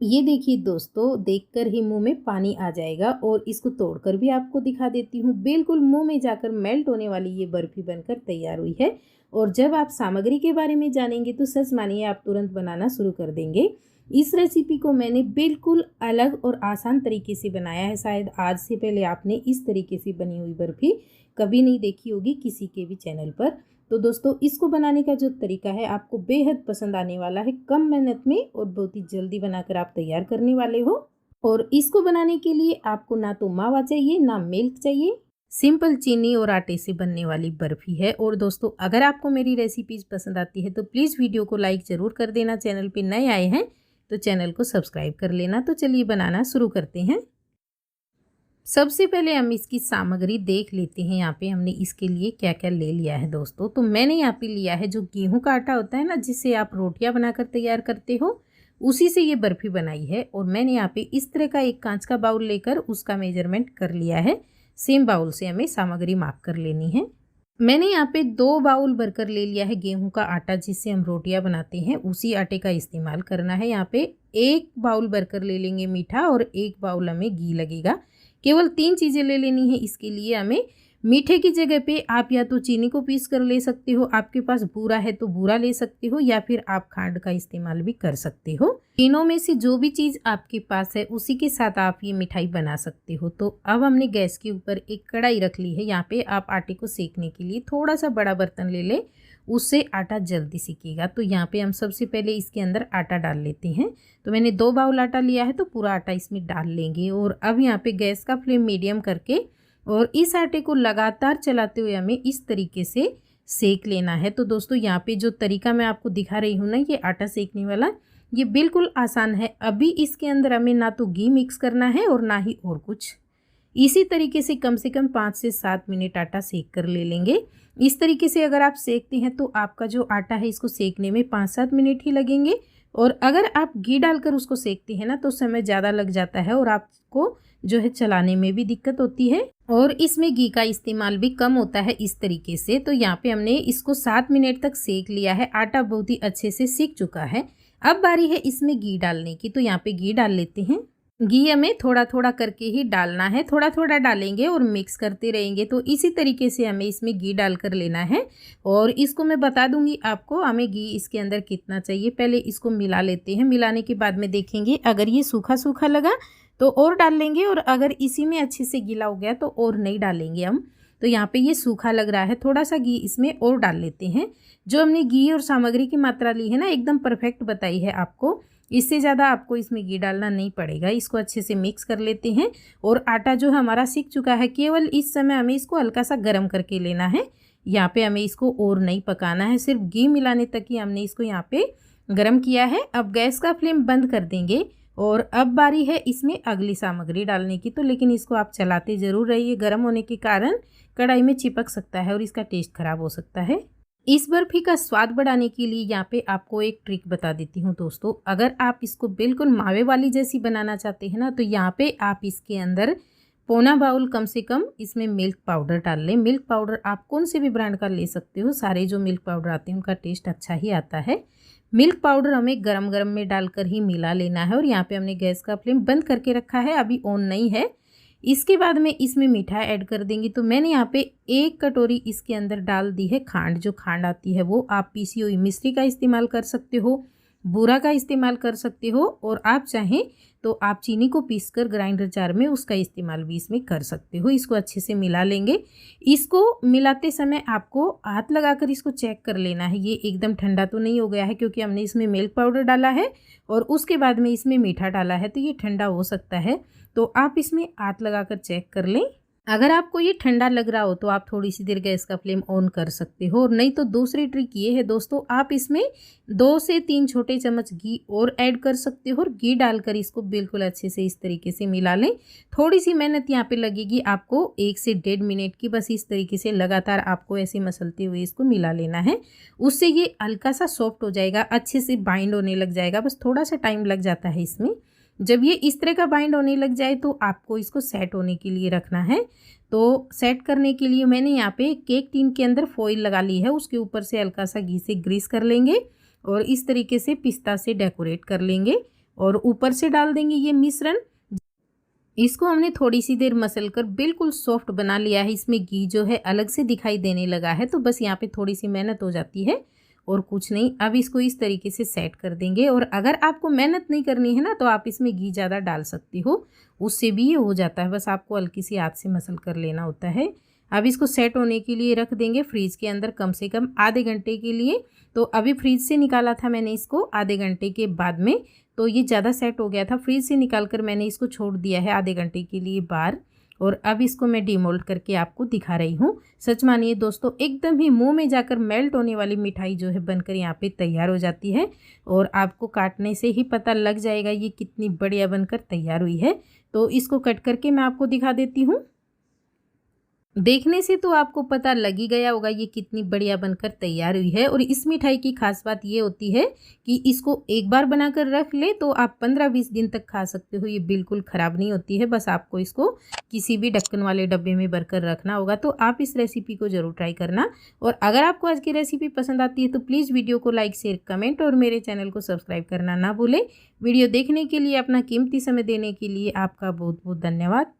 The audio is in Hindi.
ये देखिए दोस्तों, देखकर ही मुंह में पानी आ जाएगा और इसको तोड़कर भी आपको दिखा देती हूँ। बिल्कुल मुंह में जाकर मेल्ट होने वाली ये बर्फी बनकर तैयार हुई है। और जब आप सामग्री के बारे में जानेंगे तो सच मानिए आप तुरंत बनाना शुरू कर देंगे। इस रेसिपी को मैंने बिल्कुल अलग और आसान तरीके से बनाया है। शायद आज से पहले आपने इस तरीके से बनी हुई बर्फी कभी नहीं देखी होगी किसी के भी चैनल पर। तो दोस्तों, इसको बनाने का जो तरीका है आपको बेहद पसंद आने वाला है। कम मेहनत में और बहुत ही जल्दी बनाकर आप तैयार करने वाले हो। और इसको बनाने के लिए आपको ना तो मावा चाहिए ना मिल्क चाहिए। सिंपल चीनी और आटे से बनने वाली बर्फी है। और दोस्तों, अगर आपको मेरी रेसिपीज पसंद आती है तो प्लीज़ वीडियो को लाइक ज़रूर कर देना। चैनल पे नए आए हैं तो चैनल को सब्सक्राइब कर लेना। तो चलिए बनाना शुरू करते हैं। सबसे पहले हम इसकी सामग्री देख लेते हैं। यहाँ पे हमने इसके लिए क्या क्या ले लिया है दोस्तों। तो मैंने यहाँ पे लिया है जो गेहूं का आटा होता है ना, जिससे आप रोटियां बनाकर तैयार करते हो, उसी से ये बर्फी बनाई है। और मैंने यहाँ पे इस तरह का एक कांच का बाउल लेकर उसका मेजरमेंट कर लिया है। सेम बाउल से हमें सामग्री माप कर लेनी है। मैंने यहाँ पे 2 बाउल भरकर ले लिया है गेहूं का आटा, जिससे हम रोटियां बनाते हैं, उसी आटे का इस्तेमाल करना है। यहाँ पे 1 बाउल भरकर ले लेंगे मीठा और 1 बाउल हमें घी लगेगा। केवल 3 चीज़ें ले लेनी है इसके लिए हमें। मीठे की जगह पे आप या तो चीनी को पीस कर ले सकते हो, आपके पास बूरा है तो बूरा ले सकते हो, या फिर आप खांड का इस्तेमाल भी कर सकते हो। तीनों में से जो भी चीज़ आपके पास है उसी के साथ आप ये मिठाई बना सकते हो। तो अब हमने गैस के ऊपर एक कढ़ाई रख ली है। यहाँ पे आप आटे को सेकने के लिए थोड़ा सा बड़ा बर्तन ले लें, उससे आटा जल्दी सीखेगा। तो यहाँ पे हम सबसे पहले इसके अंदर आटा डाल लेते हैं। तो मैंने 2 बाउल आटा लिया है तो पूरा आटा इसमें डाल लेंगे। और अब यहाँ पे गैस का फ्लेम मीडियम करके और इस आटे को लगातार चलाते हुए हमें इस तरीके से सेक लेना है। तो दोस्तों, यहाँ पे जो तरीका मैं आपको दिखा रही हूँ ना, ये आटा सेकने वाला, ये बिल्कुल आसान है। अभी इसके अंदर हमें ना तो घी मिक्स करना है और ना ही और कुछ। इसी तरीके से कम 5 से 7 मिनट आटा सेक कर ले लेंगे। इस तरीके से अगर आप सेकते हैं तो आपका जो आटा है इसको सेकने में 5-7 मिनट ही लगेंगे। और अगर आप घी डालकर उसको सेकते हैं ना तो समय ज़्यादा लग जाता है और आपको जो है चलाने में भी दिक्कत होती है, और इसमें घी का इस्तेमाल भी कम होता है इस तरीके से। तो यहाँ पे हमने इसको 7 मिनट तक सेक लिया है। आटा बहुत ही अच्छे से सीख चुका है। अब बारी है इसमें घी डालने की। तो यहाँ पे घी डाल लेते हैं। घी हमें थोड़ा थोड़ा करके ही डालना है, थोड़ा थोड़ा डालेंगे और मिक्स करते रहेंगे। तो इसी तरीके से हमें इसमें घी डाल कर लेना है। और इसको मैं बता दूंगी आपको हमें घी इसके अंदर कितना चाहिए। पहले इसको मिला लेते हैं। मिलाने के बाद में देखेंगे अगर ये सूखा सूखा लगा तो और डाल लेंगे, और अगर इसी में अच्छे से गीला हो गया तो और नहीं डालेंगे हम। तो यहाँ पे ये सूखा लग रहा है, थोड़ा सा घी इसमें और डाल लेते हैं। जो हमने घी और सामग्री की मात्रा ली है ना, एकदम परफेक्ट बताई है आपको। इससे ज़्यादा आपको इसमें घी डालना नहीं पड़ेगा। इसको अच्छे से मिक्स कर लेते हैं। और आटा जो हमारा सीख चुका है, केवल इस समय हमें इसको हल्का सा गर्म करके लेना है। यहाँ पे हमें इसको और नहीं पकाना है, सिर्फ घी मिलाने तक ही हमने इसको यहाँ पे गर्म किया है। अब गैस का फ्लेम बंद कर देंगे और अब बारी है इसमें अगली सामग्री डालने की। तो लेकिन इसको आप चलाते ज़रूर रहिए, गर्म होने के कारण कढ़ाई में चिपक सकता है और इसका टेस्ट खराब हो सकता है। इस बर्फी का स्वाद बढ़ाने के लिए यहाँ पे आपको एक ट्रिक बता देती हूँ दोस्तों। अगर आप इसको बिल्कुल मावे वाली जैसी बनाना चाहते हैं ना, तो यहाँ पे आप इसके अंदर पौना बाउल कम से कम इसमें मिल्क पाउडर डाल लें। मिल्क पाउडर आप कौन से भी ब्रांड का ले सकते हो, सारे जो मिल्क पाउडर आते हैं उनका टेस्ट अच्छा ही आता है। मिल्क पाउडर हमें गरम गरम में डालकर ही मिला लेना है। और यहाँ पे हमने गैस का फ्लेम बंद करके रखा है, अभी ऑन नहीं है। इसके बाद में इसमें मीठा ऐड कर देंगे। तो मैंने यहाँ पे 1 कटोरी इसके अंदर डाल दी है खांड। जो खांड आती है वो आप पीसी हुई मिश्री का इस्तेमाल कर सकते हो, बूरा का इस्तेमाल कर सकते हो, और आप चाहें तो आप चीनी को पीसकर ग्राइंडर जार में उसका इस्तेमाल भी इसमें कर सकते हो। इसको अच्छे से मिला लेंगे। इसको मिलाते समय आपको हाथ लगाकर इसको चेक कर लेना है, ये एकदम ठंडा तो नहीं हो गया है, क्योंकि हमने इसमें मिल्क पाउडर डाला है और उसके बाद में इसमें मीठा डाला है, तो ये ठंडा हो सकता है। तो आप इसमें हाथ लगाकर चेक कर लें। अगर आपको ये ठंडा लग रहा हो तो आप थोड़ी सी देर गैस का फ्लेम ऑन कर सकते हो। और नहीं तो दूसरी ट्रिक ये है दोस्तों, आप इसमें 2 से 3 छोटे चम्मच घी और ऐड कर सकते हो और घी डालकर इसको बिल्कुल अच्छे से इस तरीके से मिला लें। थोड़ी सी मेहनत यहाँ पे लगेगी आपको, 1 से 1.5 मिनट की, बस इस तरीके से लगातार आपको ऐसे मसलते हुए इसको मिला लेना है। उससे ये हल्का सा सॉफ्ट हो जाएगा, अच्छे से बाइंड होने लग जाएगा। बस थोड़ा सा टाइम लग जाता है इसमें। जब ये इस तरह का बाइंड होने लग जाए तो आपको इसको सेट होने के लिए रखना है। तो सेट करने के लिए मैंने यहाँ पे केक टिन के अंदर फॉइल लगा ली है, उसके ऊपर से हल्का सा घी से ग्रीस कर लेंगे और इस तरीके से पिस्ता से डेकोरेट कर लेंगे। और ऊपर से डाल देंगे ये मिश्रण। इसको हमने थोड़ी सी देर मसल कर बिल्कुल सॉफ्ट बना लिया है। इसमें घी जो है अलग से दिखाई देने लगा है, तो बस यहाँ पे थोड़ी सी मेहनत हो जाती है और कुछ नहीं। अब इसको इस तरीके से सेट कर देंगे। और अगर आपको मेहनत नहीं करनी है ना, तो आप इसमें घी ज़्यादा डाल सकती हो, उससे भी ये हो जाता है। बस आपको हल्की सी हाथ से मसल कर लेना होता है। अब इसको सेट होने के लिए रख देंगे फ्रीज़ के अंदर कम से कम आधे घंटे के लिए। तो अभी फ्रीज से निकाला था मैंने इसको आधे घंटे के बाद में, तो ये ज़्यादा सेट हो गया था। फ्रीज से निकाल कर मैंने इसको छोड़ दिया है आधे घंटे के लिए बाहर। और अब इसको मैं डीमोल्ड करके आपको दिखा रही हूँ। सच मानिए दोस्तों, एकदम ही मुंह में जाकर मेल्ट होने वाली मिठाई जो है बनकर यहाँ पे तैयार हो जाती है। और आपको काटने से ही पता लग जाएगा ये कितनी बढ़िया बनकर तैयार हुई है। तो इसको कट करके मैं आपको दिखा देती हूँ। देखने से तो आपको पता लग ही गया होगा ये कितनी बढ़िया बनकर तैयार हुई है। और इस मिठाई की खास बात ये होती है कि इसको एक बार बनाकर रख ले तो आप 15-20 दिन तक खा सकते हो। ये बिल्कुल ख़राब नहीं होती है। बस आपको इसको किसी भी ढक्कन वाले डब्बे में भरकर रखना होगा। तो आप इस रेसिपी को ज़रूर ट्राई करना। और अगर आपको आज की रेसिपी पसंद आती है तो प्लीज़ वीडियो को लाइक, शेयर, कमेंट और मेरे चैनल को सब्सक्राइब करना ना भूलें। वीडियो देखने के लिए, अपना कीमती समय देने के लिए आपका बहुत बहुत धन्यवाद।